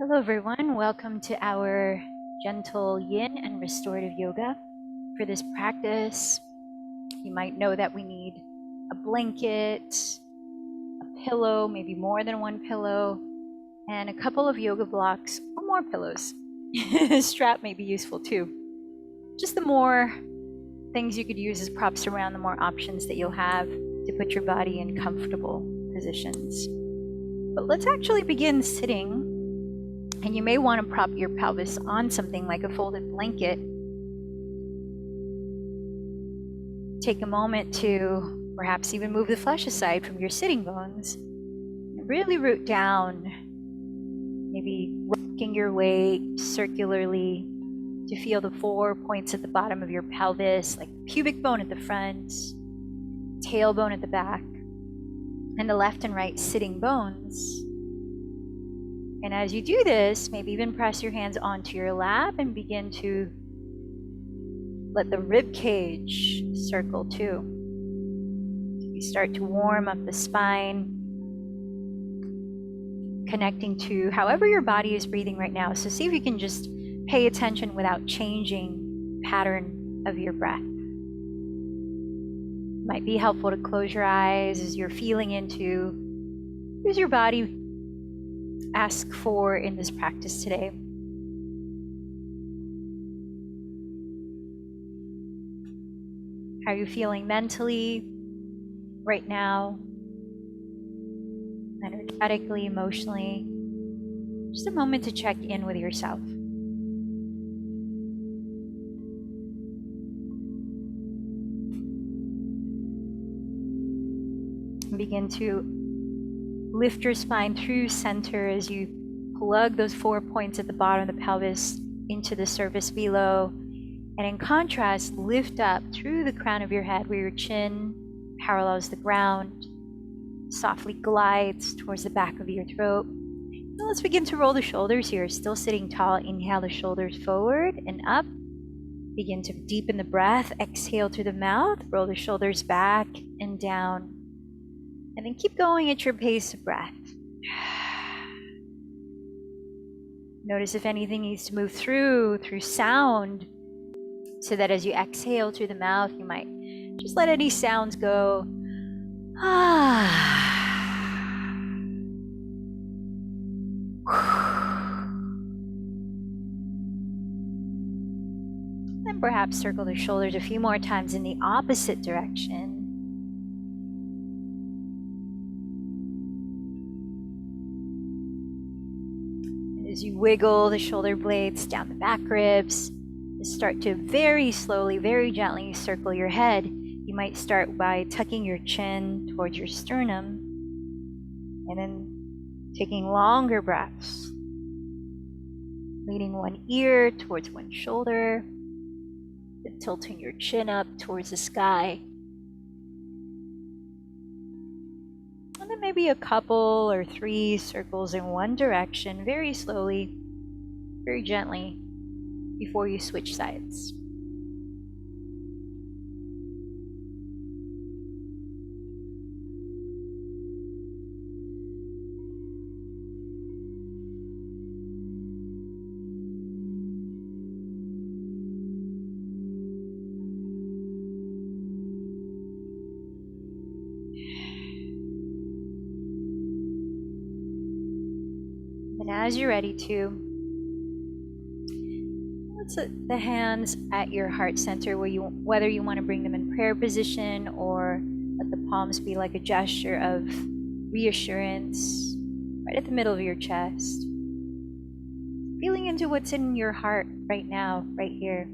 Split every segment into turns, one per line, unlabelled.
Hello everyone, welcome to our gentle yin and restorative yoga. For this practice, you might know that we need a blanket, a pillow, maybe more than one pillow, and a couple of yoga blocks or more pillows. A strap may be useful too. Just the more things you could use as props around, the more options that you'll have to put your body in comfortable positions. But let's actually begin sitting. And you may want to prop your pelvis on something like a folded blanket. Take a moment to perhaps even move the flesh aside from your sitting bones. And really root down, maybe working your way circularly to feel the 4 points at the bottom of your pelvis, like the pubic bone at the front, tailbone at the back, and the left and right sitting bones. And as you do this, maybe even press your hands onto your lap and begin to let the rib cage circle too. You start to warm up the spine, connecting to however your body is breathing right now. So see if you can just pay attention without changing pattern of your breath. It might be helpful to close your eyes as you're feeling into who's your body ask for in this practice today. How are you feeling mentally right now? Energetically, emotionally? Just a moment to check in with yourself. And begin to lift your spine through center as you plug those 4 points at the bottom of the pelvis into the surface below. And in contrast, lift up through the crown of your head where your chin parallels the ground, softly glides towards the back of your throat. Now let's begin to roll the shoulders here. Still sitting tall, inhale the shoulders forward and up. Begin to deepen the breath, exhale through the mouth, roll the shoulders back and down. And then keep going at your pace of breath. Notice if anything needs to move through sound, so that as you exhale through the mouth, you might just let any sounds go. And perhaps circle the shoulders a few more times in the opposite direction. As you wiggle the shoulder blades down the back ribs, start to very slowly, very gently circle your head. You might start by tucking your chin towards your sternum and then taking longer breaths, leaning one ear towards one shoulder, then tilting your chin up towards the sky. And then maybe a couple or 3 circles in one direction, very slowly, very gently, before you switch sides. And as you're ready to, let's let the hands at your heart center, whether you want to bring them in prayer position or let the palms be like a gesture of reassurance right at the middle of your chest. Feeling into what's in your heart right now, right here.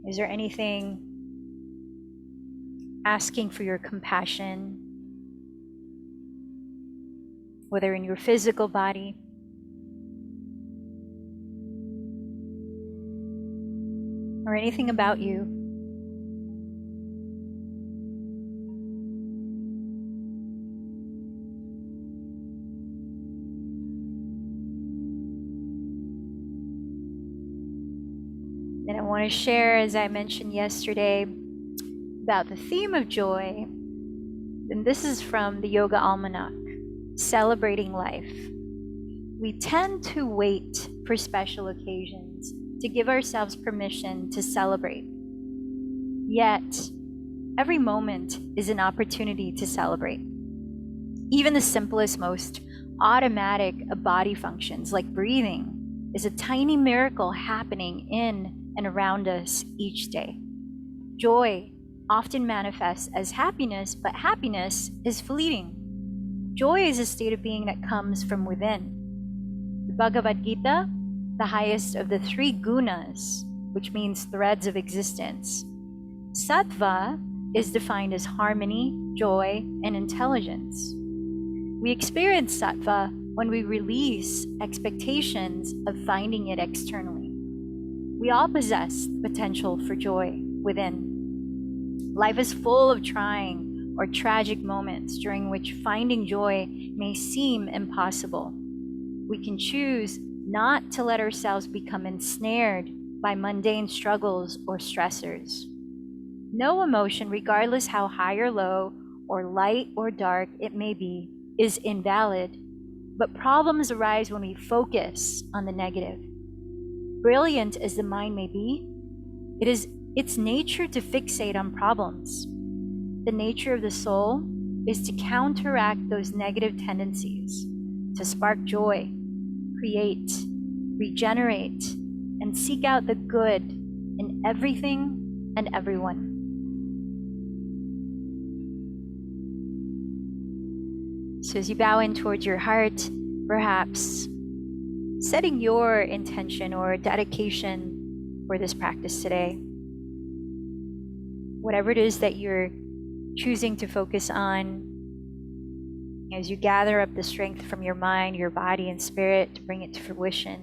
Is there anything asking for your compassion, whether in your physical body or anything about you? And I want to share, as I mentioned yesterday, about the theme of joy. And this is from the Yoga Almanac. celebrating life. We tend to wait for special occasions to give ourselves permission to celebrate. Yet, every moment is an opportunity to celebrate. Even the simplest, most automatic of body functions like breathing is a tiny miracle happening in and around us each day. Joy often manifests as happiness, but happiness is fleeting. Joy is a state of being that comes from within. The Bhagavad Gita, the highest of the 3 gunas, which means threads of existence. Sattva is defined as harmony, joy, and intelligence. We experience sattva when we release expectations of finding it externally. We all possess the potential for joy within. Life is full of trying or tragic moments during which finding joy may seem impossible. We can choose not to let ourselves become ensnared by mundane struggles or stressors. No emotion, regardless how high or low, or light or dark it may be, is invalid, but problems arise when we focus on the negative. Brilliant as the mind may be, it is its nature to fixate on problems. The nature of the soul is to counteract those negative tendencies, to spark joy, create, regenerate, and seek out the good in everything and everyone. So as you bow in towards your heart, perhaps setting your intention or dedication for this practice today, whatever it is that you're choosing to focus on, as you gather up the strength from your mind, your body, and spirit to bring it to fruition,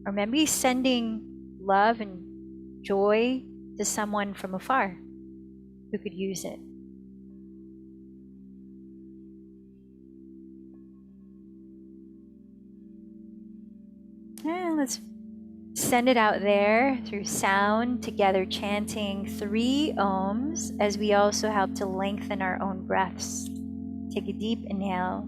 or maybe sending love and joy to someone from afar who could use it. And let's send it out there through sound, together chanting 3 ohms as we also help to lengthen our own breaths. Take a deep inhale.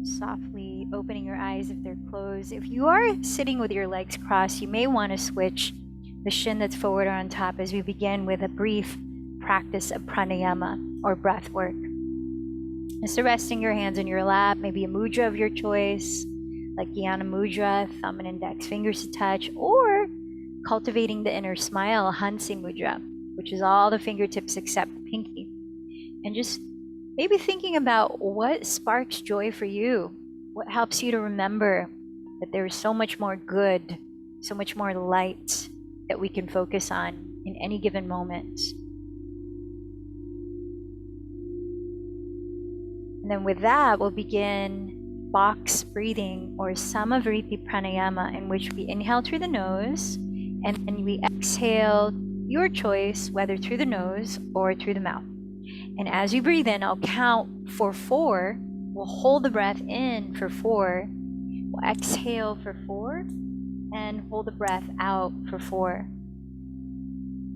Softly opening your eyes if they're closed. If you are sitting with your legs crossed, you may want to switch the shin that's forward or on top as we begin with a brief practice of pranayama or breath work. So resting your hands in your lap, maybe a mudra of your choice, like Jnana Mudra, thumb and index fingers to touch, or cultivating the inner smile, Hansi Mudra, which is all the fingertips except the pinky. And just maybe thinking about what sparks joy for you, what helps you to remember that there is so much more good, so much more light that we can focus on in any given moment. And then with that, we'll begin box breathing or Samavriti Pranayama, in which we inhale through the nose and then we exhale, your choice, whether through the nose or through the mouth. And as you breathe in, I'll count for 4. We'll hold the breath in for 4. We'll exhale for 4 and hold the breath out for 4.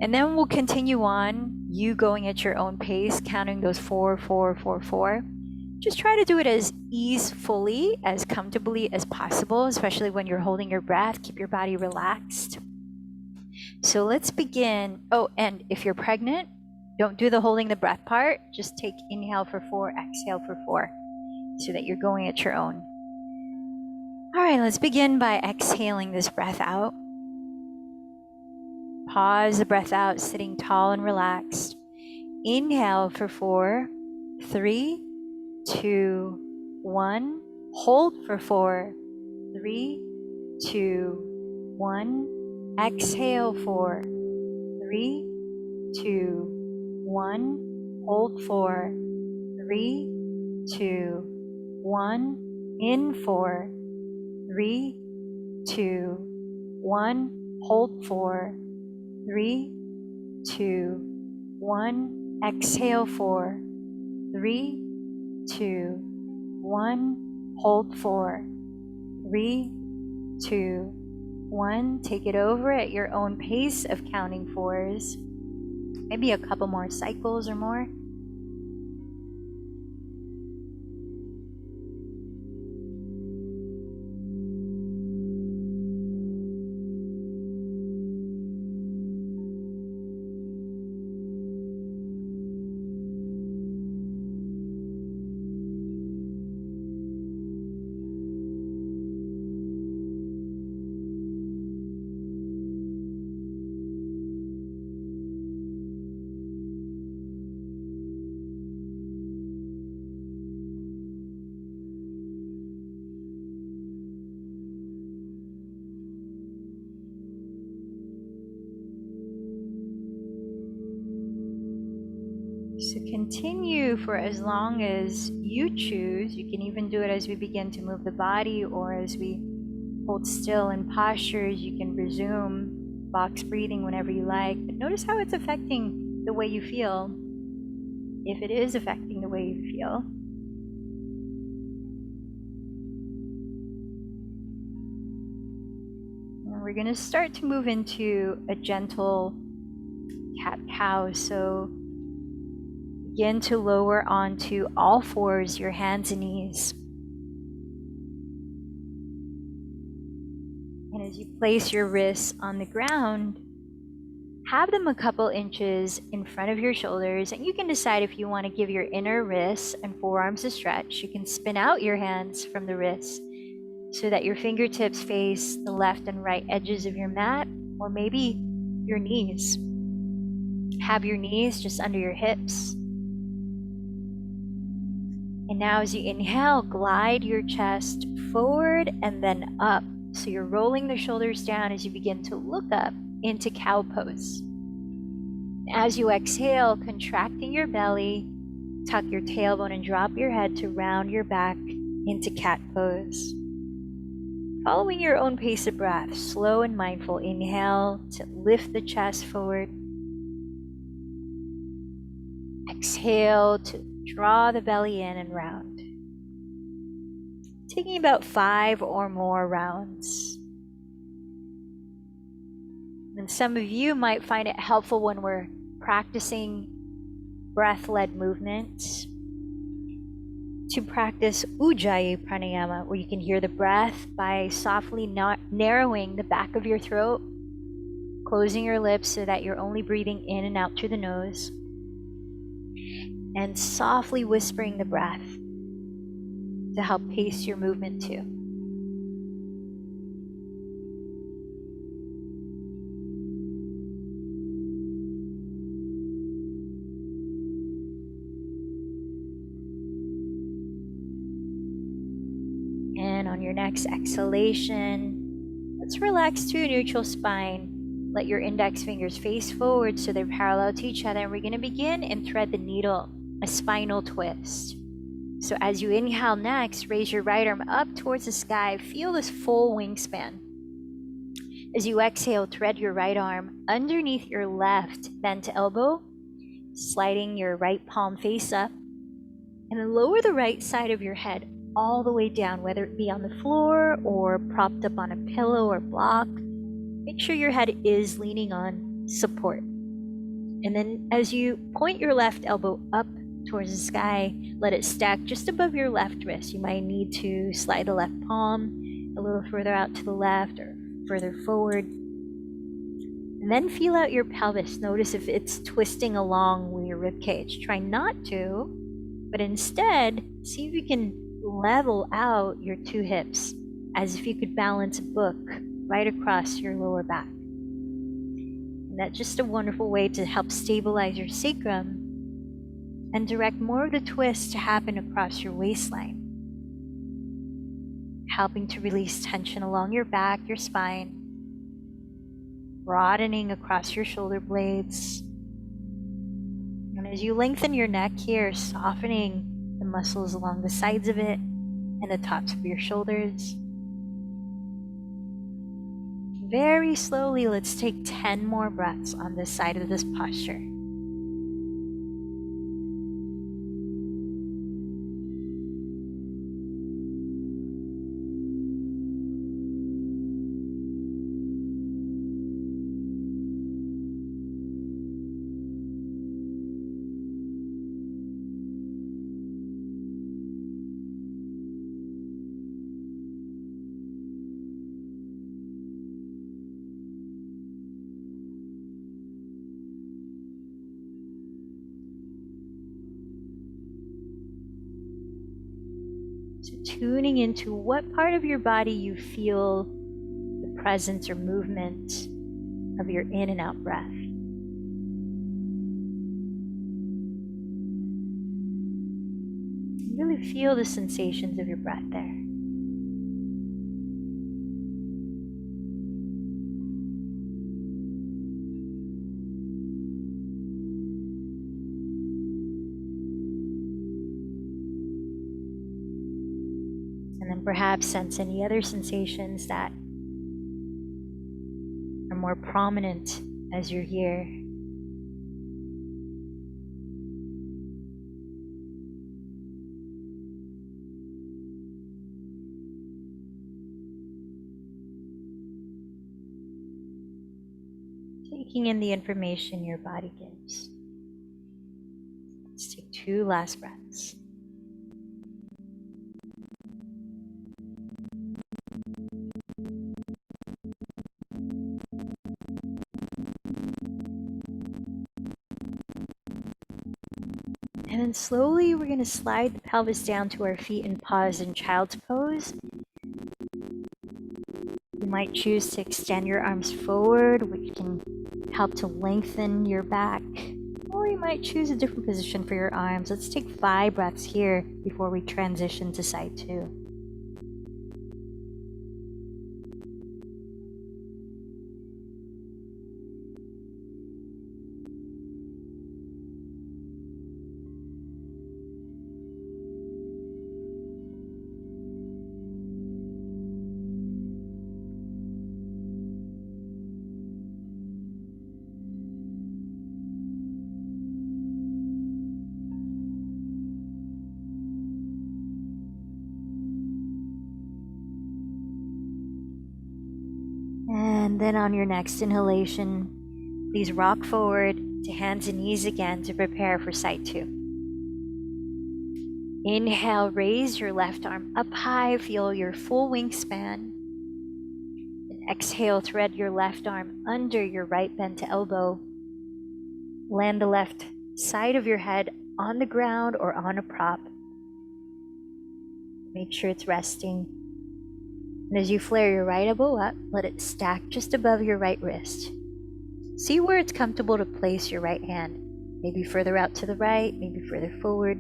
And then we'll continue on, you going at your own pace, counting those 4, 4, 4, 4. Just try to do it as easefully, as comfortably as possible, especially when you're holding your breath. Keep your body relaxed. So let's begin. Oh, and if you're pregnant, don't do the holding the breath part. Just take inhale for 4, exhale for 4, so that you're going at your own. All right, let's begin by exhaling this breath out. Pause the breath out, sitting tall and relaxed. Inhale for 4, 3, 2, 1. Hold for 4, 3, 2, 1. Exhale for 3, 2, 1. Hold for 3, 2, 1. In for 3, 2, 1. Hold for 3, 2, 1. Exhale for 3, 2, 1. Hold for 3, 2, 1. Take it over at your own pace of counting 4s. Maybe a couple more cycles or more. So continue for as long as you choose. You can even do it as we begin to move the body, or as we hold still in postures. You can resume box breathing whenever you like. But notice how it's affecting the way you feel, if it is affecting the way you feel. And we're going to start to move into a gentle cat-cow. So begin to lower onto all fours, your hands and knees. And as you place your wrists on the ground, have them a couple inches in front of your shoulders, and you can decide if you want to give your inner wrists and forearms a stretch. You can spin out your hands from the wrists so that your fingertips face the left and right edges of your mat, or maybe your knees. Have your knees just under your hips. And now as you inhale, glide your chest forward and then up. So you're rolling the shoulders down as you begin to look up into cow pose. As you exhale, contracting your belly, tuck your tailbone and drop your head to round your back into cat pose. Following your own pace of breath, slow and mindful, inhale to lift the chest forward. Exhale to draw the belly in and round. Taking about 5 or more rounds. And some of you might find it helpful when we're practicing breath-led movements to practice Ujjayi Pranayama, where you can hear the breath by softly narrowing the back of your throat, closing your lips so that you're only breathing in and out through the nose, and softly whispering the breath to help pace your movement too. And on your next exhalation, let's relax to a neutral spine. Let your index fingers face forward so they're parallel to each other. And we're going to begin and thread the needle, a spinal twist. So as you inhale next, raise your right arm up towards the sky. Feel this full wingspan. As you exhale, thread your right arm underneath your left bent elbow, sliding your right palm face up, and then lower the right side of your head all the way down, whether it be on the floor or propped up on a pillow or block. Make sure your head is leaning on support. And then as you point your left elbow up towards the sky, let it stack just above your left wrist. You might need to slide the left palm a little further out to the left or further forward. And then feel out your pelvis. Notice if it's twisting along with your rib cage. Try not to, but instead see if you can level out your two hips as if you could balance a book right across your lower back. And that's just a wonderful way to help stabilize your sacrum and direct more of the twist to happen across your waistline. helping to release tension along your back, your spine, broadening across your shoulder blades. And as you lengthen your neck here, softening the muscles along the sides of it and the tops of your shoulders. Very slowly, let's take 10 more breaths on this side of this posture. So tuning into what part of your body you feel the presence or movement of your in and out breath. Really feel the sensations of your breath there. And then perhaps sense any other sensations that are more prominent as you're here. Taking in the information your body gives. Let's take 2 last breaths. And then slowly we're going to slide the pelvis down to our feet and pause in child's pose. You might choose to extend your arms forward, which can help to lengthen your back. Or you might choose a different position for your arms. Let's take 5 breaths here before we transition to side 2. And then on your next inhalation, please rock forward to hands and knees again to prepare for side 2. Inhale, raise your left arm up high, feel your full wingspan. And exhale, thread your left arm under your right bent elbow. Land the left side of your head on the ground or on a prop. Make sure it's resting. And as you flare your right elbow up, let it stack just above your right wrist. See where it's comfortable to place your right hand. Maybe further out to the right, maybe further forward.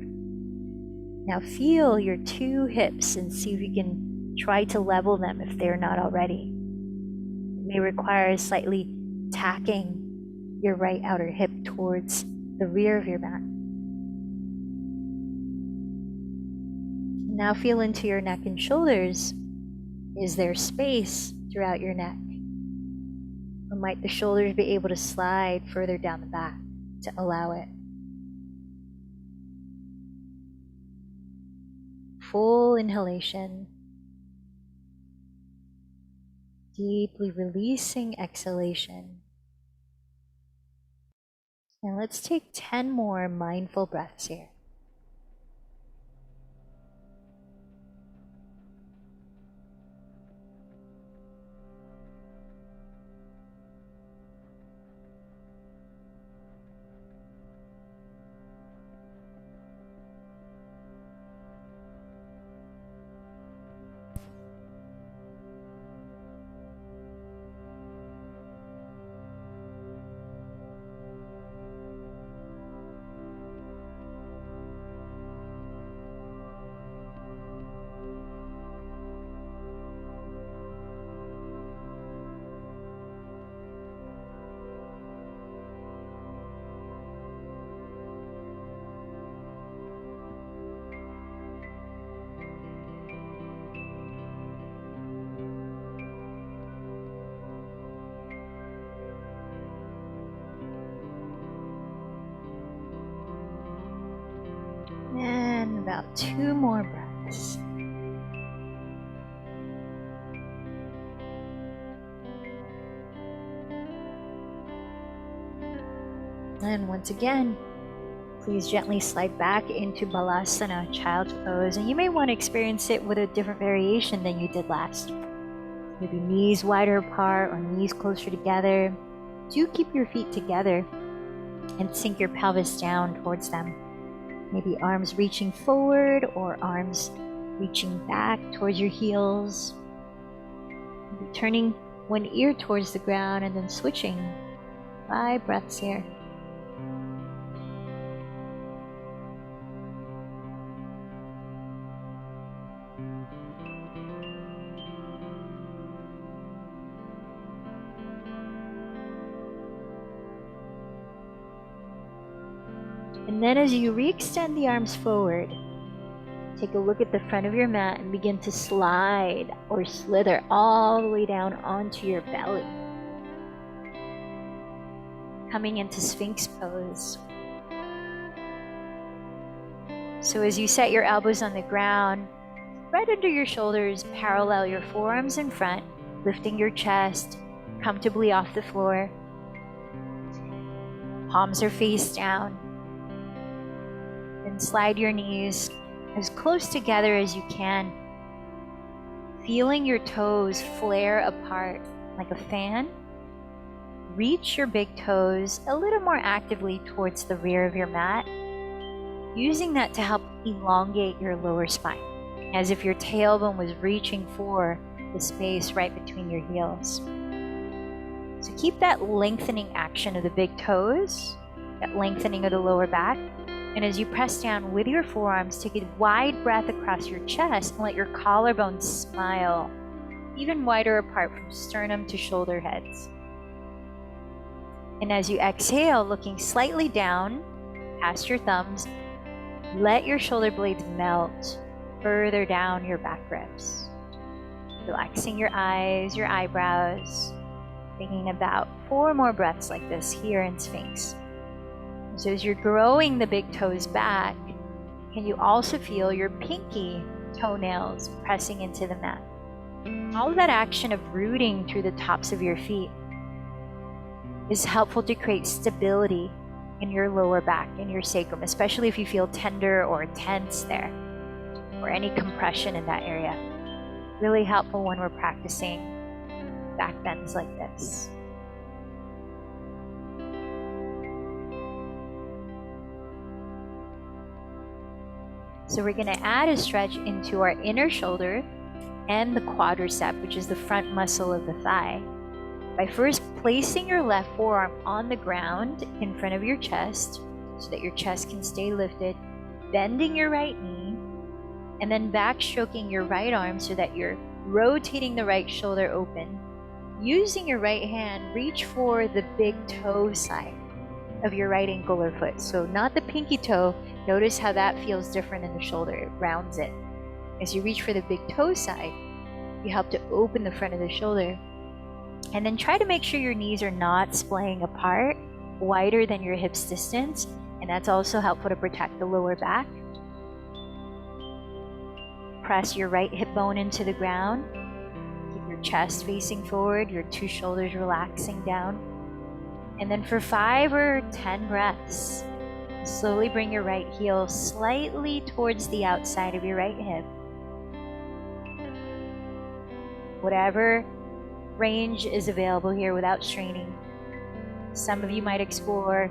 Now feel your 2 hips and see if you can try to level them if they're not already. It may require slightly tacking your right outer hip towards the rear of your back. Now feel into your neck and shoulders. Is there space throughout your neck? Or might the shoulders be able to slide further down the back to allow it? Full inhalation. Deeply releasing exhalation. And let's take 10 more mindful breaths here. 2 more breaths. And once again, please gently slide back into Balasana, child's pose. And you may want to experience it with a different variation than you did last. Maybe knees wider apart or knees closer together. Do keep your feet together and sink your pelvis down towards them. Maybe arms reaching forward or arms reaching back towards your heels. Maybe turning one ear towards the ground and then switching. 5 breaths here. And then as you re-extend the arms forward, take a look at the front of your mat and begin to slide or slither all the way down onto your belly. Coming into Sphinx pose. So as you set your elbows on the ground, right under your shoulders, parallel your forearms in front, lifting your chest comfortably off the floor. Palms are face down. And slide your knees as close together as you can, feeling your toes flare apart like a fan. Reach your big toes a little more actively towards the rear of your mat, using that to help elongate your lower spine, as if your tailbone was reaching for the space right between your heels. So keep that lengthening action of the big toes, that lengthening of the lower back. And as you press down with your forearms, take a wide breath across your chest and let your collarbones smile, even wider apart from sternum to shoulder heads. And as you exhale, looking slightly down past your thumbs, let your shoulder blades melt further down your back ribs. Relaxing your eyes, your eyebrows, thinking about 4 more breaths like this here in Sphinx. So as you're growing the big toes back, can you also feel your pinky toenails pressing into the mat? All of that action of rooting through the tops of your feet is helpful to create stability in your lower back, in your sacrum, especially if you feel tender or tense there, or any compression in that area. Really helpful when we're practicing back bends like this. So we're going to add a stretch into our inner shoulder and the quadricep, which is the front muscle of the thigh, by first placing your left forearm on the ground in front of your chest so that your chest can stay lifted, bending your right knee, and then backstroking your right arm so that you're rotating the right shoulder open. Using your right hand, reach for the big toe side of your right ankle or foot. So not the pinky toe. Notice how that feels different in the shoulder. It rounds it. As you reach for the big toe side, you help to open the front of the shoulder. And then try to make sure your knees are not splaying apart, wider than your hips distance. And that's also helpful to protect the lower back. Press your right hip bone into the ground. Keep your chest facing forward, your 2 shoulders relaxing down. And then for 5 or 10 breaths, slowly bring your right heel slightly towards the outside of your right hip. Whatever range is available here without straining. Some of you might explore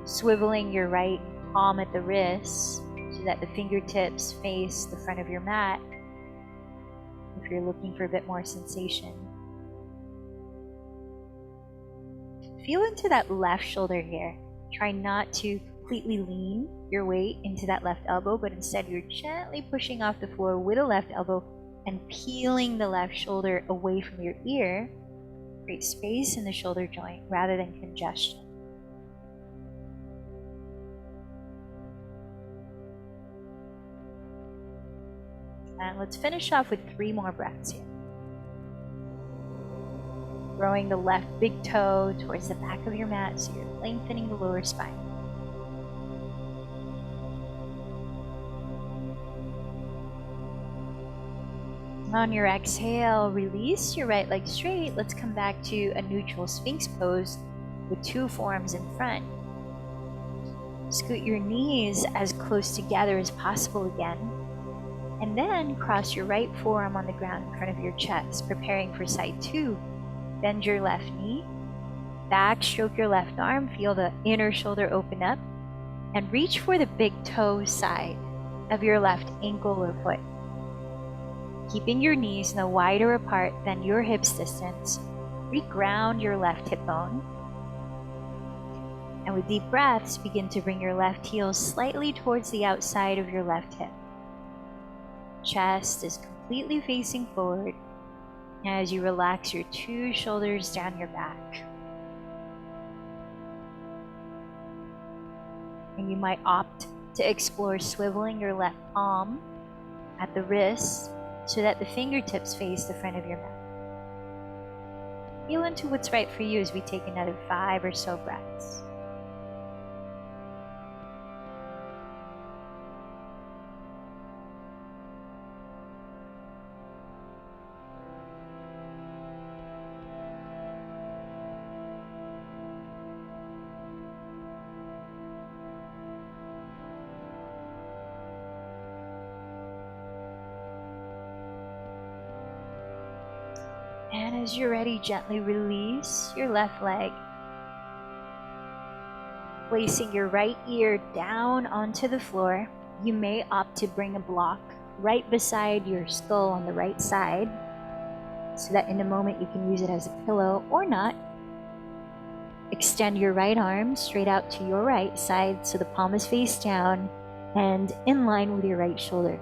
swiveling your right palm at the wrist so that the fingertips face the front of your mat if you're looking for a bit more sensation. Feel into that left shoulder here. Try not to completely lean your weight into that left elbow, but instead you're gently pushing off the floor with the left elbow and peeling the left shoulder away from your ear. Create space in the shoulder joint rather than congestion. And let's finish off with 3 more breaths here. Growing the left big toe towards the back of your mat so you're lengthening the lower spine. On your exhale, release your right leg straight. Let's come back to a neutral Sphinx pose with two forearms in front. Scoot your knees as close together as possible again. And then cross your right forearm on the ground in front of your chest, preparing for side two. Bend your left knee, back stroke your left arm, feel the inner shoulder open up, and reach for the big toe side of your left ankle or foot. Keeping your knees no wider apart than your hips distance, reground your left hip bone. And with deep breaths, begin to bring your left heel slightly towards the outside of your left hip. Chest is completely facing forward as you relax your two shoulders down your back. And you might opt to explore swiveling your left palm at the wrist so that the fingertips face the front of your mat. Feel into what's right for you as we take another 5 or so breaths. And as you're ready, gently release your left leg, placing your right ear down onto the floor. You may opt to bring a block right beside your skull on the right side, so that in a moment you can use it as a pillow or not. Extend your right arm straight out to your right side so the palm is face down and in line with your right shoulder.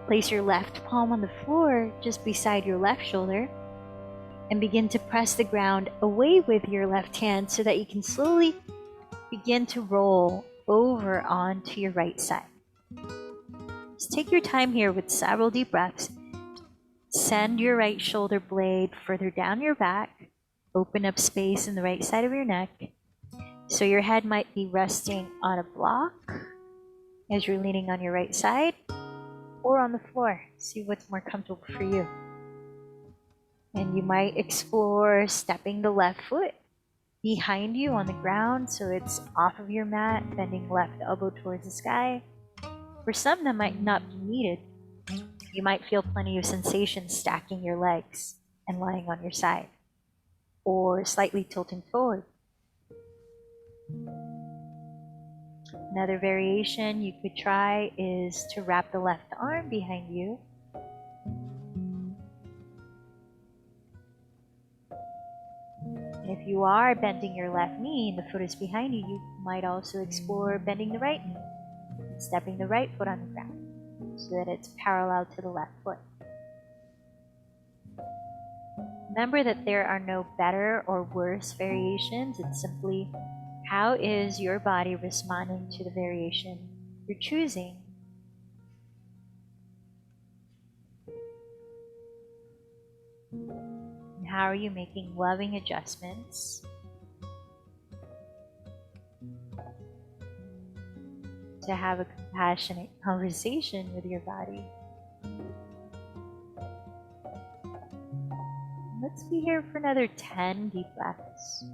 Place your left palm on the floor just beside your left shoulder and begin to press the ground away with your left hand so that you can slowly begin to roll over onto your right side. Just take your time here with several deep breaths. Send your right shoulder blade further down your back. Open up space in the right side of your neck. So your head might be resting on a block as you're leaning on your right side, or on the floor. See what's more comfortable for you. And you might explore stepping the left foot behind you on the ground so it's off of your mat, bending left elbow towards the sky. For some, that might not be needed. You might feel plenty of sensation stacking your legs and lying on your side, or slightly tilting forward. Another variation you could try is to wrap the left arm behind you. And if you are bending your left knee and the foot is behind you, you might also explore bending the right knee and stepping the right foot on the ground so that it's parallel to the left foot. Remember that there are no better or worse variations. It's simply, how is your body responding to the variation you're choosing? And how are you making loving adjustments to have a compassionate conversation with your body? Let's be here for another 10 deep breaths.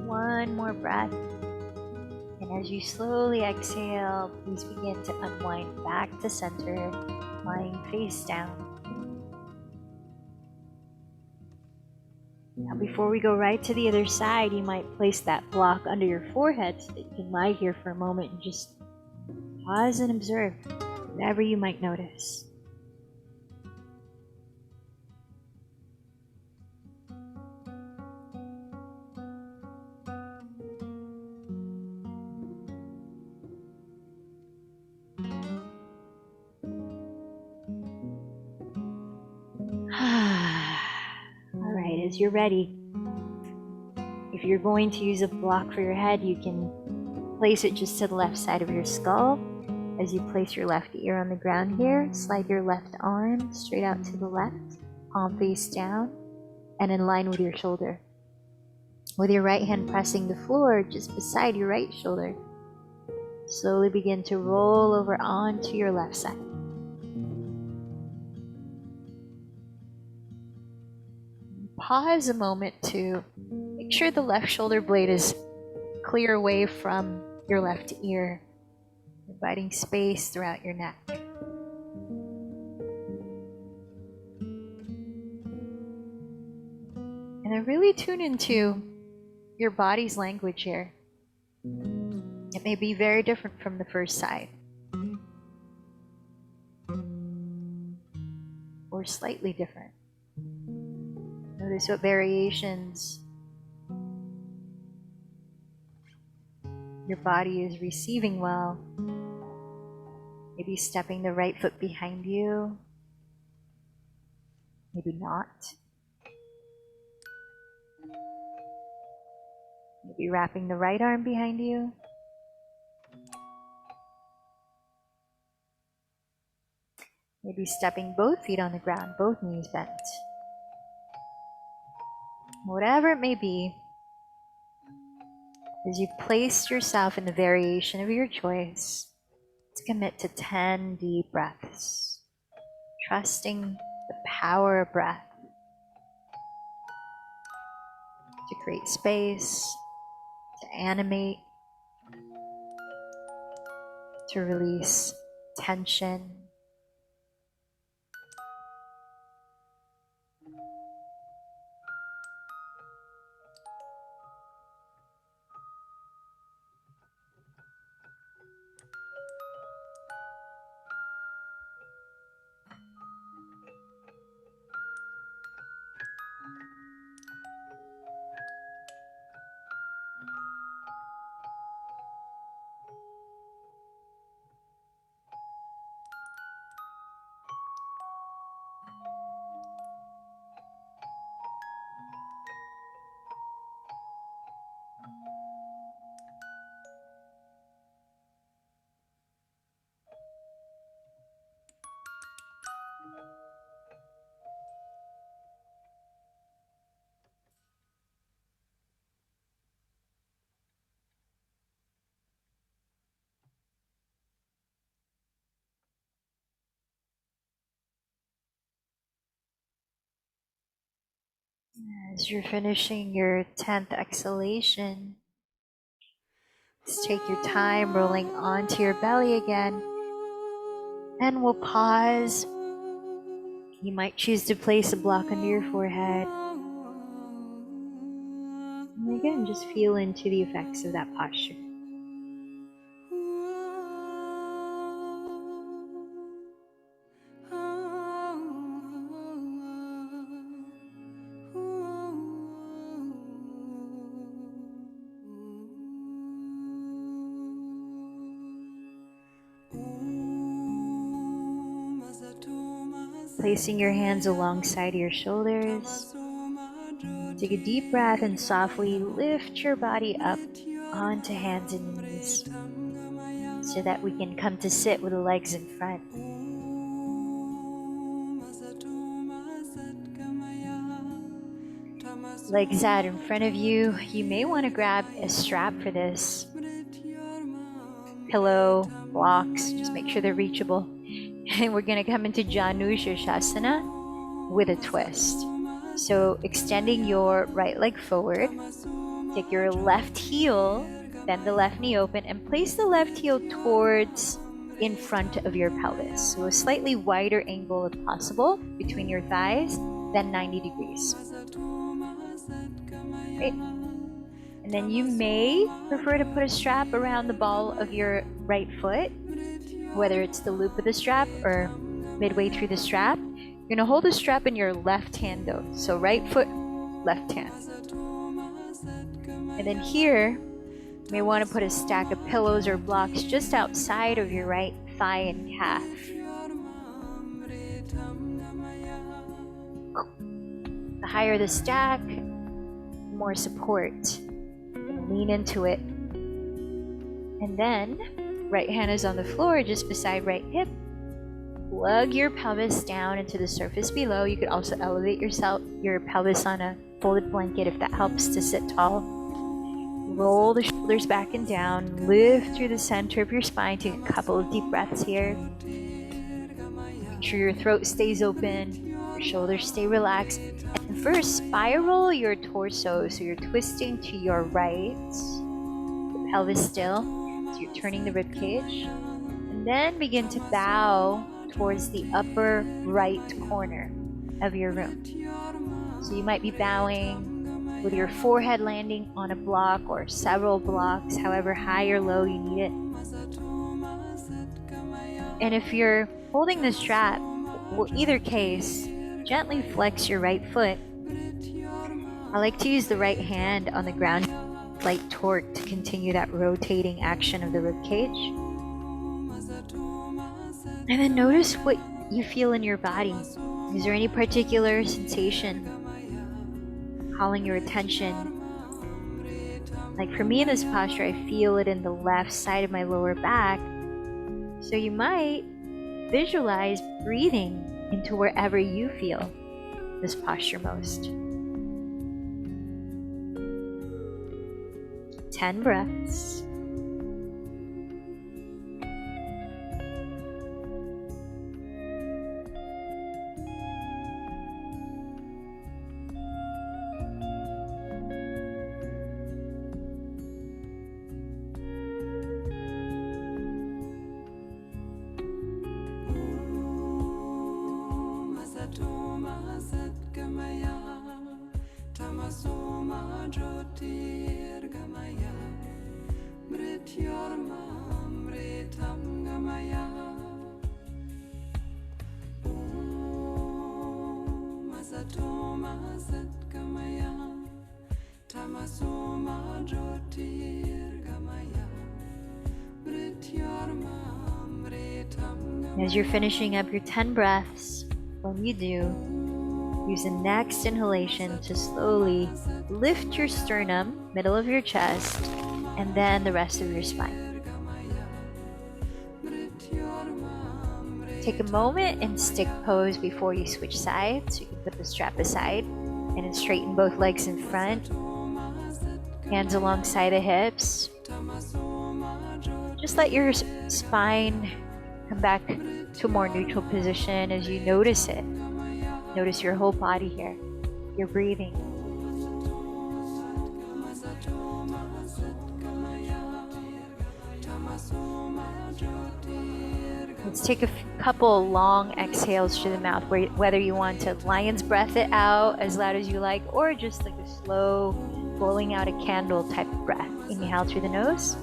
One more breath. And as you slowly exhale, please begin to unwind back to center, lying face down. Now, before we go right to the other side, you might place that block under your forehead so that you can lie here for a moment and just pause and observe whatever you might notice. All right, as you're ready, if you're going to use a block for your head, you can place it just to the left side of your skull. As you place your left ear on the ground here, slide your left arm straight out to the left, palm face down, and in line with your shoulder. With your right hand pressing the floor just beside your right shoulder, slowly begin to roll over onto your left side. Pause a moment to make sure the left shoulder blade is clear away from your left ear, providing space throughout your neck. And then really tune into your body's language here. It may be very different from the first side, or slightly different. Notice what variations your body is receiving well. Maybe stepping the right foot behind you, maybe not. Maybe wrapping the right arm behind you. Maybe stepping both feet on the ground, both knees bent. Whatever it may be, as you place yourself in the variation of your choice, let's commit to 10 deep breaths, trusting the power of breath to create space, to animate, to release tension. As you're finishing your 10th exhalation, just take your time rolling onto your belly again. And we'll pause. You might choose to place a block under your forehead. And again, just feel into the effects of that posture. Placing your hands alongside your shoulders. Take a deep breath and softly lift your body up onto hands and knees so that we can come to sit with the legs in front. Legs out in front of you. You may want to grab a strap for this. Pillow, blocks, just make sure they're reachable. And we're going to come into Janu Shirshasana with a twist. So extending your right leg forward, take your left heel, bend the left knee open, and place the left heel towards in front of your pelvis. So a slightly wider angle if possible between your thighs than 90 degrees. right? And then you may prefer to put a strap around the ball of your right foot, whether it's the loop of the strap or midway through the strap. You're gonna hold the strap in your left hand though. So right foot, left hand. And then here, you may want to put a stack of pillows or blocks just outside of your right thigh and calf. The higher the stack, the more support. Lean into it. And then, right hand is on the floor just beside right hip. Plug your pelvis down into the surface below. You could also elevate your pelvis on a folded blanket if that helps to sit tall. Roll the shoulders back and down. Lift through the center of your spine. Take a couple of deep breaths here. Make sure your throat stays open, your shoulders stay relaxed. And first, spiral your torso. So you're twisting to your right, the pelvis still. So you're turning the rib cage. And then begin to bow towards the upper right corner of your room. So you might be bowing with your forehead landing on a block or several blocks, however high or low you need it. And if you're holding the strap, well, either case, gently flex your right foot. I like to use the right hand on the ground, light torque to continue that rotating action of the rib cage. And then notice what you feel in your body. Is there any particular sensation calling your attention? Like for me in this posture, I feel it in the left side of my lower back. So you might visualize breathing into wherever you feel this posture most. 10 breaths. As you're finishing up your 10 breaths, when you do, use the next inhalation to slowly lift your sternum, middle of your chest, and then the rest of your spine. Take a moment in stick pose before you switch sides. You can put the strap aside and then straighten both legs in front. Hands alongside the hips. Just let your spine come back to a more neutral position as you notice it. Notice your whole body here, your breathing. Let's take a couple long exhales through the mouth, whether you want to lion's breath it out as loud as you like, or just like a slow blowing out a candle type of breath. Inhale through the nose.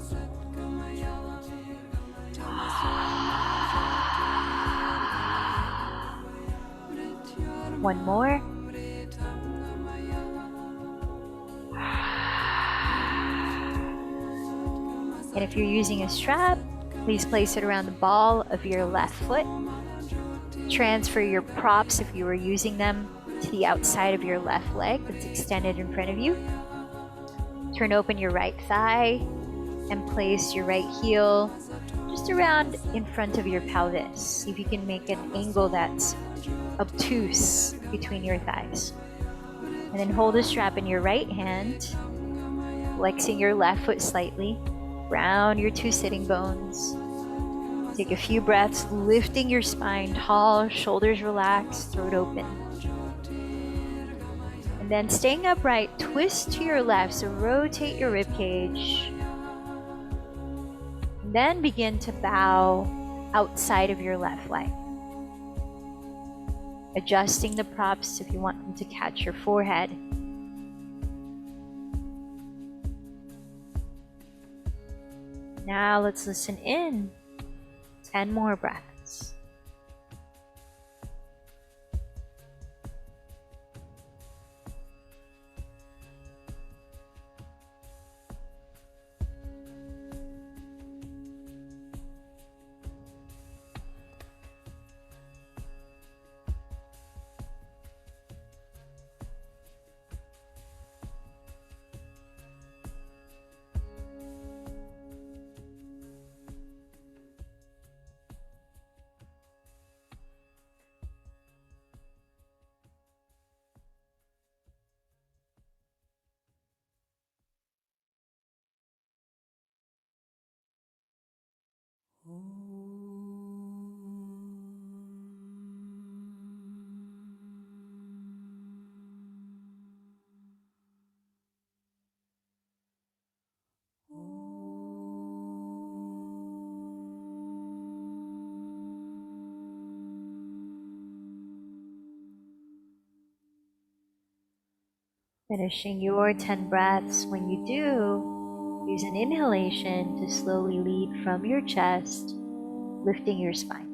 One more. And if you're using a strap, please place it around the ball of your left foot. Transfer your props, if you were using them, to the outside of your left leg that's extended in front of you. Turn open your right thigh and place your right heel just around in front of your pelvis. See if you can make an angle that's obtuse between your thighs. And then hold the strap in your right hand, flexing your left foot slightly. Round your two sitting bones. Take a few breaths, lifting your spine tall, shoulders relaxed, throat open. And then staying upright, twist to your left, so rotate your rib cage. And then begin to bow outside of your left leg. Adjusting the props if you want them to catch your forehead. Now let's listen in. 10 more breaths. Finishing your 10 breaths. When you do, use an inhalation to slowly lead from your chest, lifting your spine.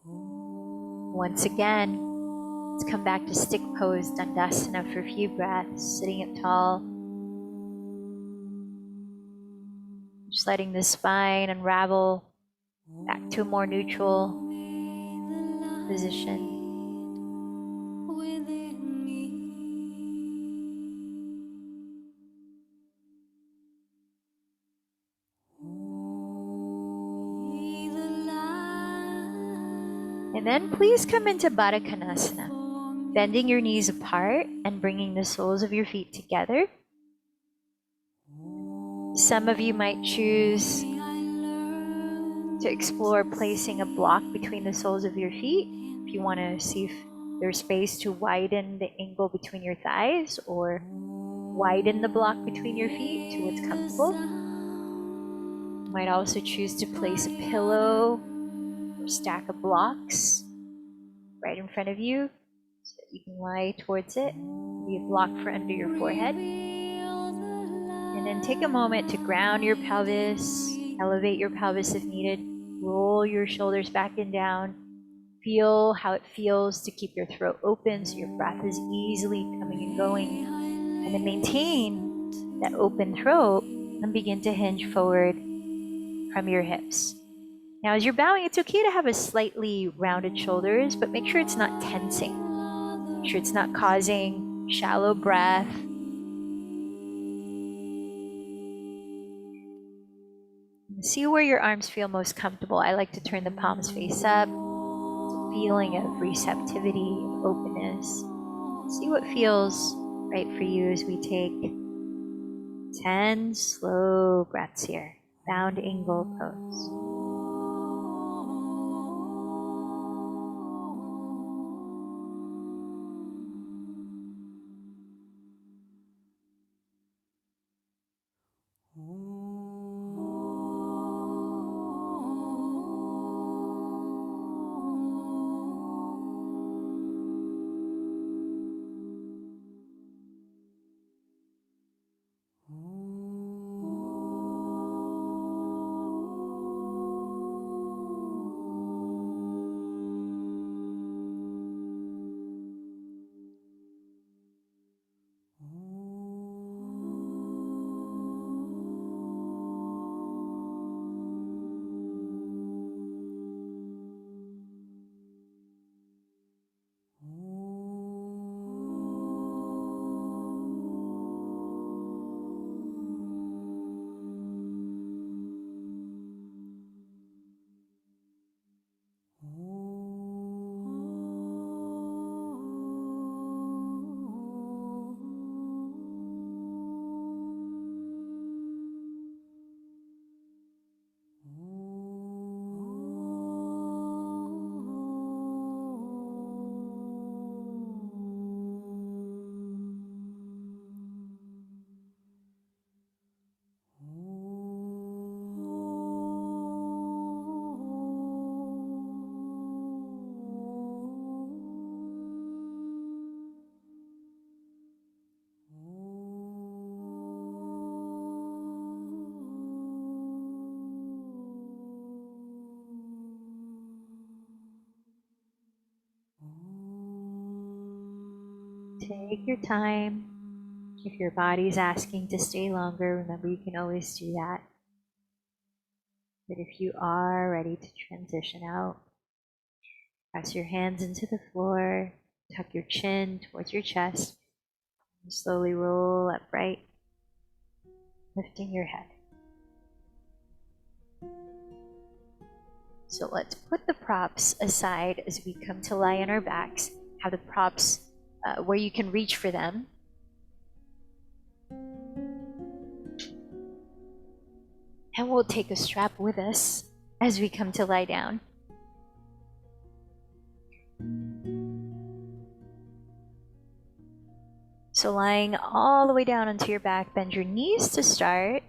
Once again, let's come back to stick pose, Dandasana, for a few breaths, sitting up tall. Just letting the spine unravel back to a more neutral position. And then please come into Baddha Konasana, bending your knees apart and bringing the soles of your feet together. Some of you might choose to explore placing a block between the soles of your feet if you want to see if there's space to widen the angle between your thighs or widen the block between your feet to what's comfortable. You might also choose to place a pillow or stack of blocks right in front of you so that you can lie towards it. Be a block for under your forehead. And then take a moment to ground your pelvis, elevate your pelvis if needed, roll your shoulders back and down. Feel how it feels to keep your throat open so your breath is easily coming and going. And then maintain that open throat and begin to hinge forward from your hips. Now, as you're bowing, it's okay to have a slightly rounded shoulders, but make sure it's not tensing. Make sure it's not causing shallow breath. See where your arms feel most comfortable. I like to turn the palms face up. It's a feeling of receptivity, of openness. See what feels right for you as we take 10 slow breaths here. Bound angle pose. Take your time. If your body's asking to stay longer, remember you can always do that. But if you are ready to transition out, press your hands into the floor, tuck your chin towards your chest, and slowly roll upright, lifting your head. So let's put the props aside as we come to lie on our backs. Have the props where you can reach for them. And we'll take a strap with us as we come to lie down. So lying all the way down onto your back, bend your knees to start.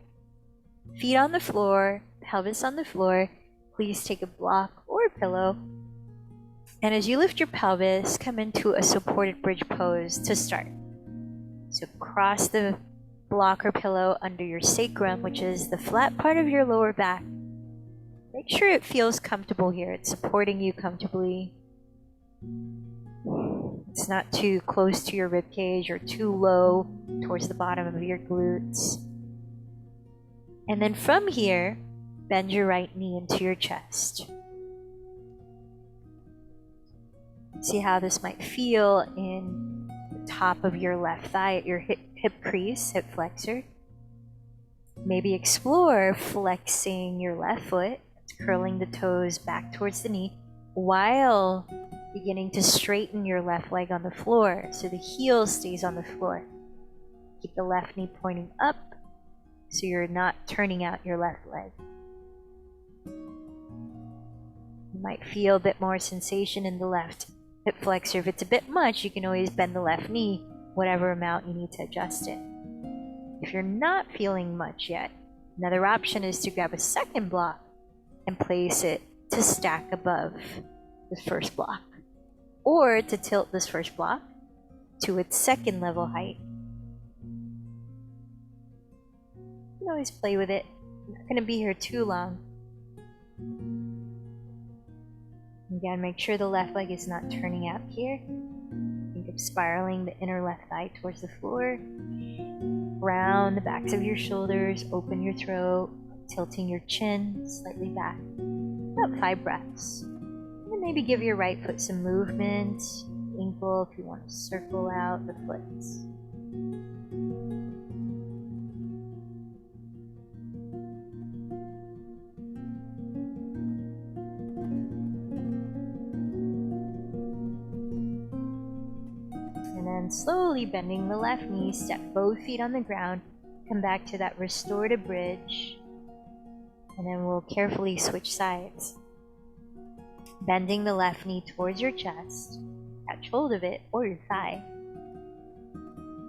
Feet on the floor, pelvis on the floor. Please take a block or a pillow. And as you lift your pelvis, come into a supported bridge pose to start. So cross the block or pillow under your sacrum, which is the flat part of your lower back. Make sure it feels comfortable here. It's supporting you comfortably. It's not too close to your rib cage or too low towards the bottom of your glutes. And then from here, bend your right knee into your chest. See how this might feel in the top of your left thigh at your hip crease, hip flexor. Maybe explore flexing your left foot, curling the toes back towards the knee, while beginning to straighten your left leg on the floor so the heel stays on the floor. Keep the left knee pointing up so you're not turning out your left leg. You might feel a bit more sensation in the left hip flexor. If it's a bit much, you can always bend the left knee, whatever amount you need to adjust it. If you're not feeling much yet, another option is to grab a second block and place it to stack above the first block, or to tilt this first block to its second level height. You can always play with it. I'm not going to be here too long. Again, make sure the left leg is not turning out here. Think of spiraling the inner left thigh towards the floor. Round the backs of your shoulders, open your throat, tilting your chin slightly back. About 5 breaths. And maybe give your right foot some movement. Ankle if you want to circle out the foot. And then slowly bending the left knee, step both feet on the ground, come back to that restorative bridge, and then we'll carefully switch sides. Bending the left knee towards your chest, catch hold of it or your thigh.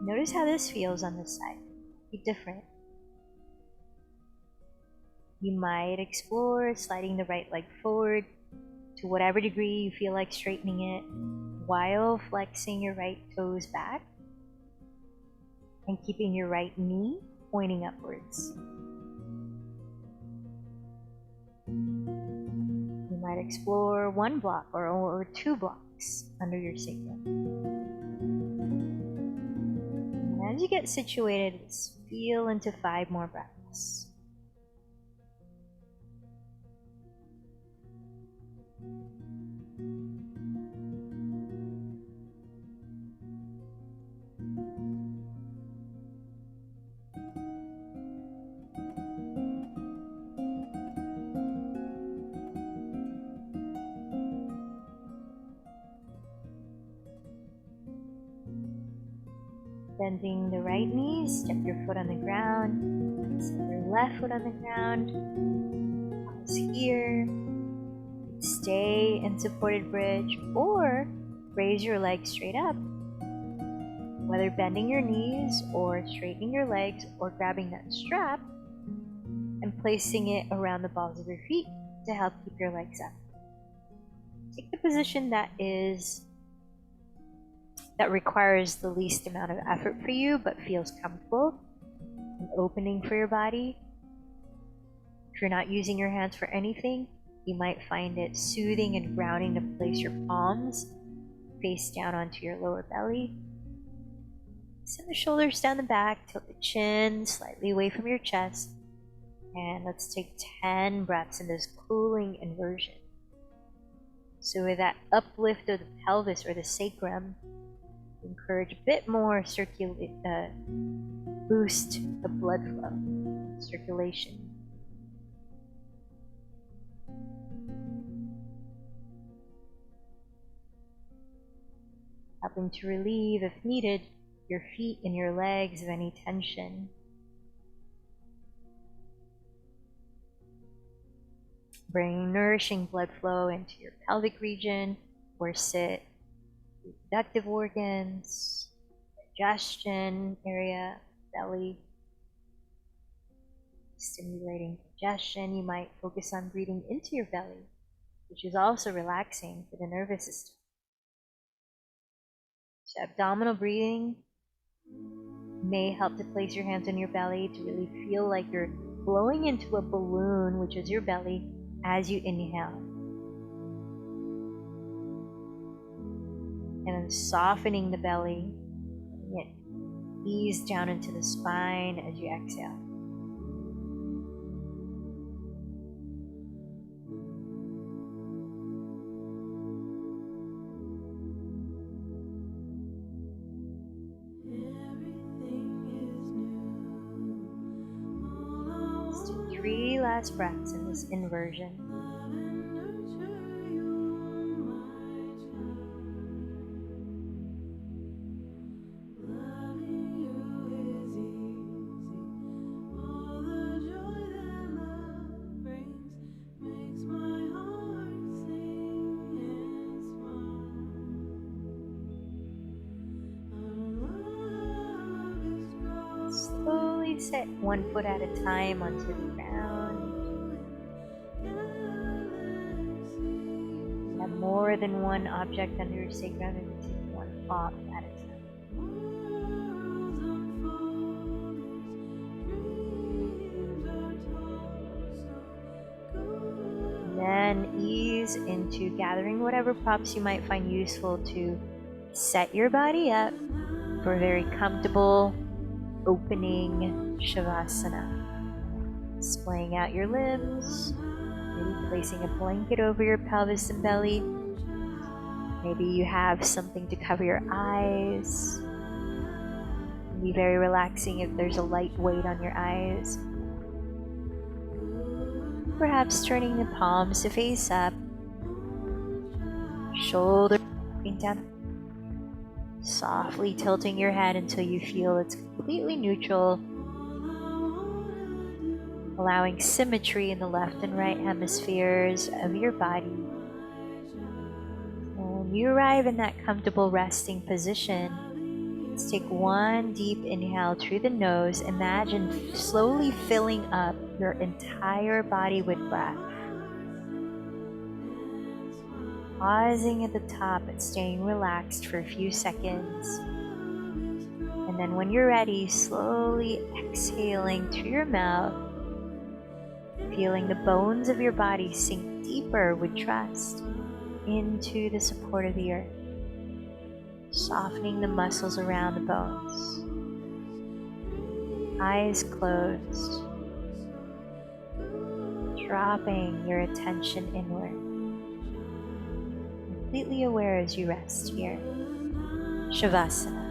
Notice how this feels on this side. Be different. You might explore sliding the right leg forward to whatever degree you feel like straightening it, while flexing your right toes back and keeping your right knee pointing upwards. You might explore 1 block or 2 blocks under your sacrum. And as you get situated, let's feel into 5 more breaths. Bending the right knee, step your foot on the ground, step your left foot on the ground, pause here, stay in supported bridge, or raise your legs straight up. Whether bending your knees or straightening your legs or grabbing that strap and placing it around the balls of your feet to help keep your legs up. Take the position that requires the least amount of effort for you but feels comfortable and opening for your body. If you're not using your hands for anything, you might find it soothing and grounding to place your palms face down onto your lower belly. Send the shoulders down the back, tilt the chin slightly away from your chest. And let's take 10 breaths in this cooling inversion. So with that uplift of the pelvis or the sacrum, encourage a bit more boost the blood flow, circulation. Helping to relieve, if needed, your feet and your legs of any tension. Bring nourishing blood flow into your pelvic region, where sit reproductive organs, digestion area, belly. Stimulating digestion, you might focus on breathing into your belly, which is also relaxing for the nervous system. So abdominal breathing may help to place your hands on your belly to really feel like you're blowing into a balloon, which is your belly, as you inhale. And then softening the belly, letting it ease down into the spine as you exhale. Let's do 3 last breaths in this inversion. Slowly set one foot at a time onto the ground. You have more than one object under your sacrum, and take one off at a time. And then ease into gathering whatever props you might find useful to set your body up for a very comfortable opening Shavasana. Splaying out your limbs, maybe placing a blanket over your pelvis and belly. Maybe you have something to cover your eyes. It can be very relaxing if there's a light weight on your eyes. Perhaps turning the palms to face up, shoulders down, softly tilting your head until you feel it's completely neutral, allowing symmetry in the left and right hemispheres of your body. When you arrive in that comfortable resting position, let's take one deep inhale through the nose. Imagine slowly filling up your entire body with breath. Pausing at the top and staying relaxed for a few seconds. And then when you're ready, slowly exhaling through your mouth, feeling the bones of your body sink deeper with trust into the support of the earth, softening the muscles around the bones. Eyes closed, dropping your attention inward, completely aware as you rest here. Shavasana.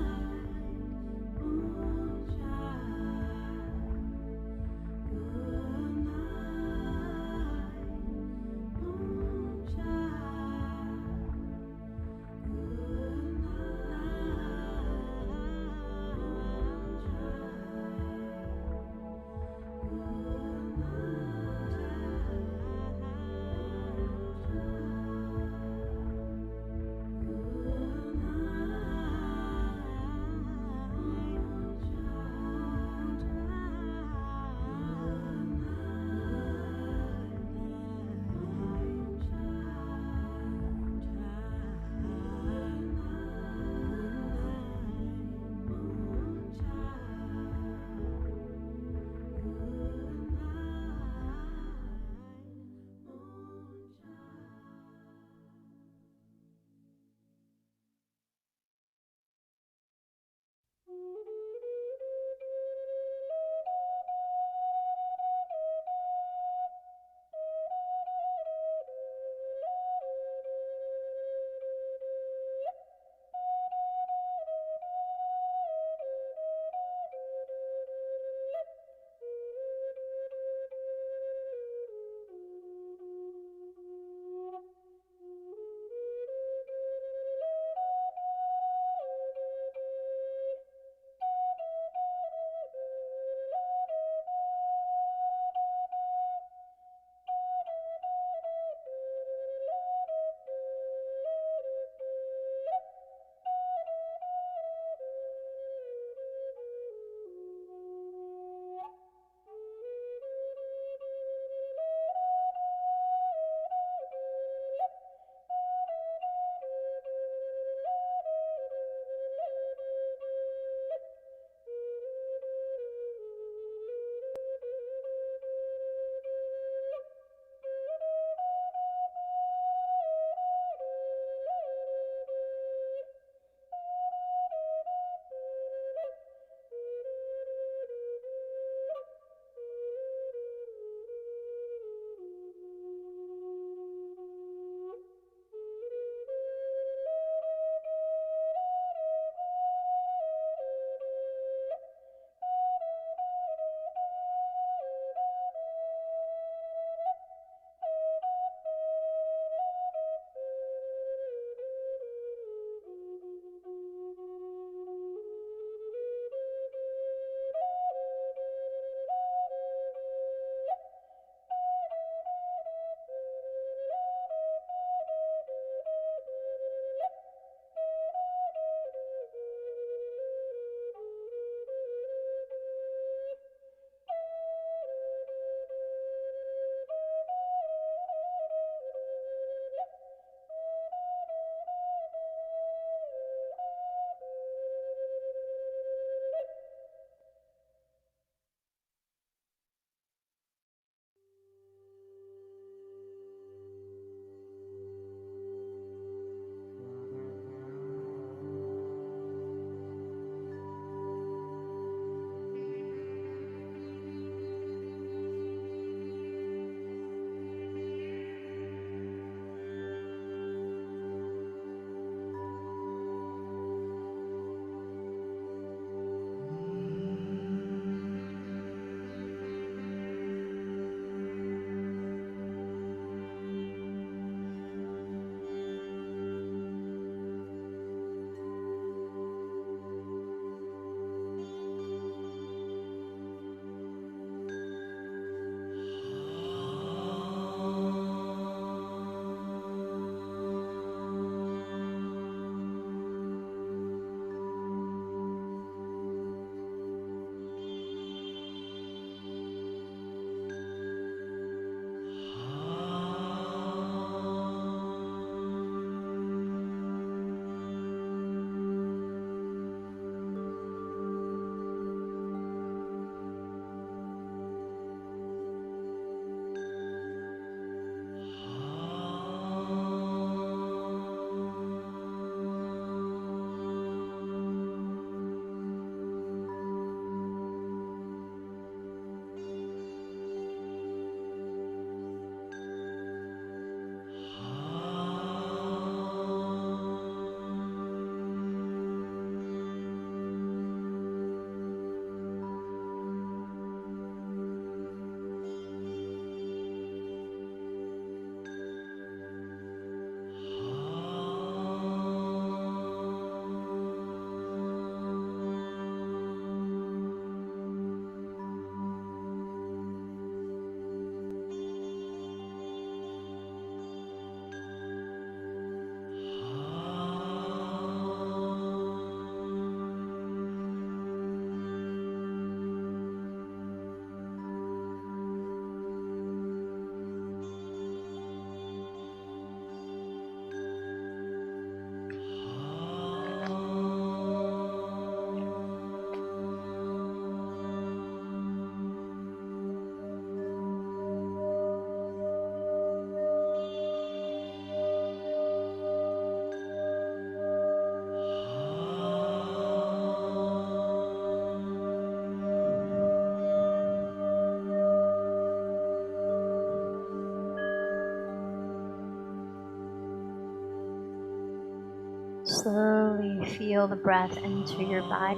Slowly feel the breath enter your body,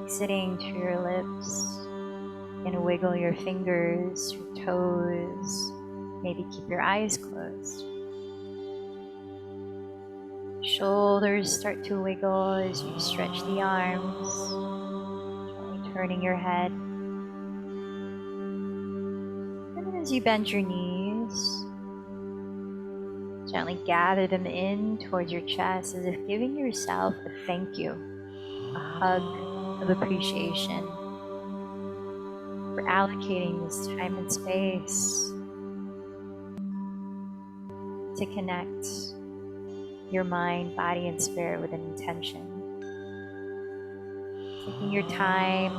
exiting through your lips. You're gonna wiggle your fingers, your toes, maybe keep your eyes closed. Shoulders start to wiggle as you stretch the arms, gently turning your head. And as you bend your knees, gently gather them in towards your chest as if giving yourself a thank you, a hug of appreciation for allocating this time and space to connect your mind, body, and spirit with an intention. Taking your time,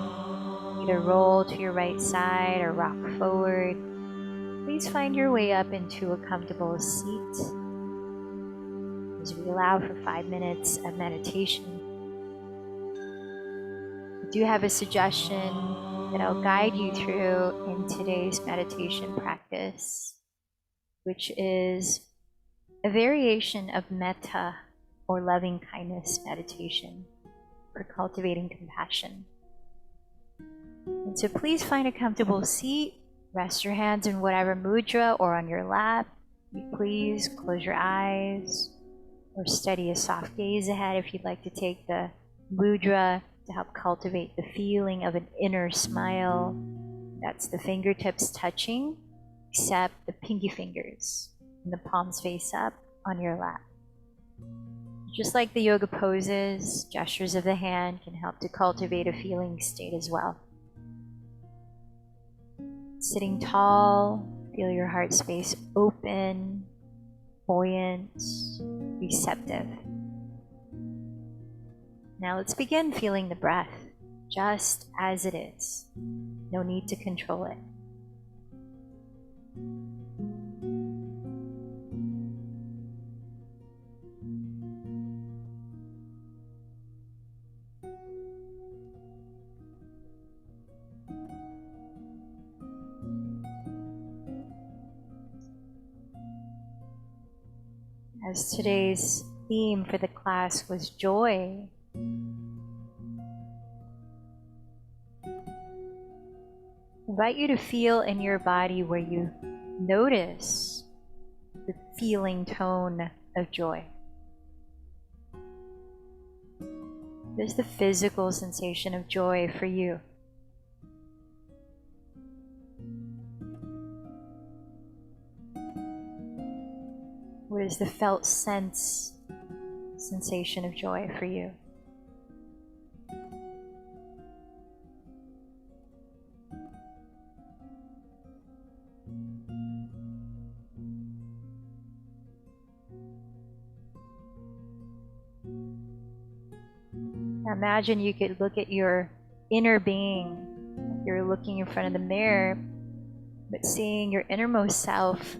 either roll to your right side or rock forward. Please find your way up into a comfortable seat as we allow for 5 minutes of meditation. I do have a suggestion that I'll guide you through in today's meditation practice, which is a variation of metta or loving kindness meditation for cultivating compassion. And so please find a comfortable seat, rest your hands in whatever mudra or on your lap. Please close your eyes or steady a soft gaze ahead if you'd like to take the mudra to help cultivate the feeling of an inner smile. That's the fingertips touching, except the pinky fingers and the palms face up on your lap. Just like the yoga poses, gestures of the hand can help to cultivate a feeling state as well. Sitting tall, feel your heart space open, buoyant, receptive. Now let's begin feeling the breath just as it is. No need to control it. As today's theme for the class was joy, I invite you to feel in your body where you notice the feeling tone of joy. What is the physical sensation of joy for you? What is the felt sensation of joy for you? Now imagine you could look at your inner being. You're looking in front of the mirror, but seeing your innermost self.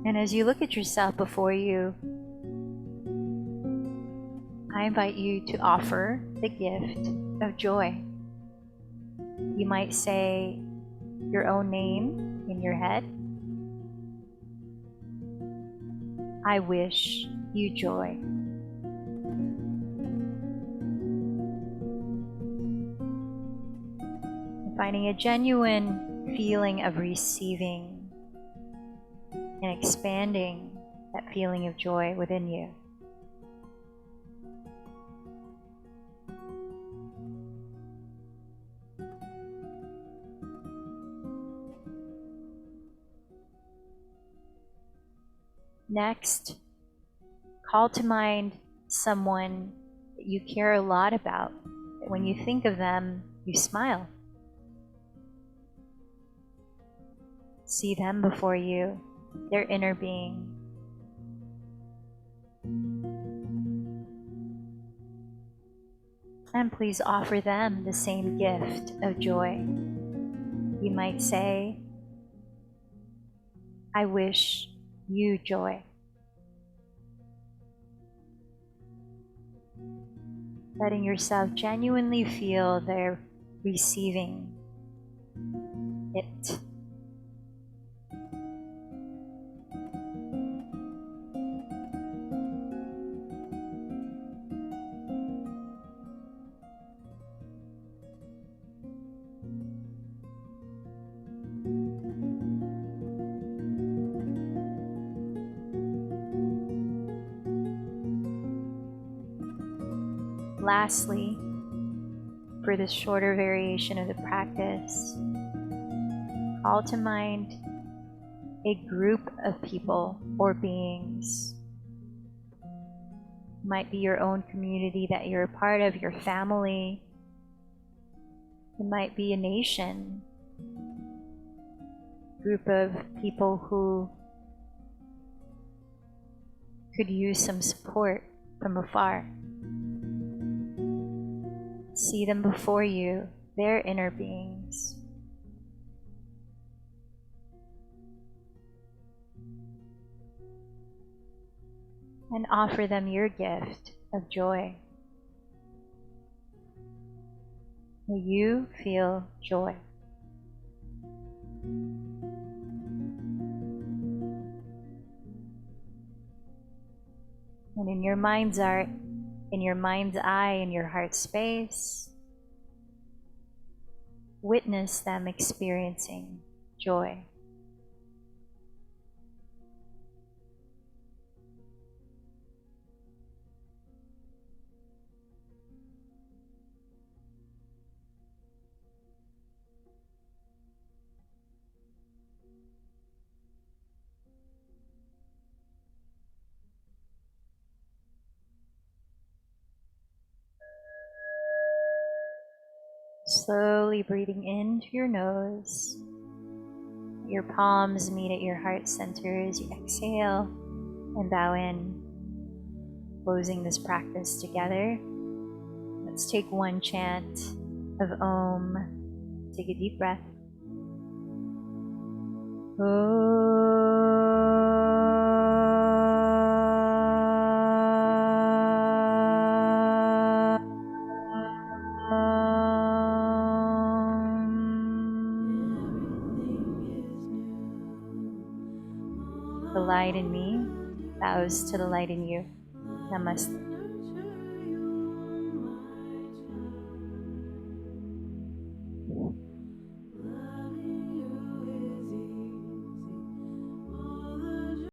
And as you look at yourself before you, I invite you to offer the gift of joy. You might say your own name in your head. I wish you joy. Finding a genuine feeling of receiving and expanding that feeling of joy within you. Next, call to mind someone that you care a lot about, that when you think of them, you smile. See them before you, their inner being. And please offer them the same gift of joy. You might say, I wish you joy. Letting yourself genuinely feel their receiving it. lastly, for this shorter variation of the practice, call to mind a group of people or beings. It might be your own community that you're a part of, your family. It might be a nation, group of people who could use some support from afar. See them before you, their inner beings. And offer them your gift of joy. May you feel joy. And in your mind's eye, in your heart space, witness them experiencing joy. Slowly breathing in through your nose. Your palms meet at your heart center as you exhale and bow in, closing this practice together. Let's take one chant of Om. Take a deep breath. The light in me bows to the light in you. Namaste.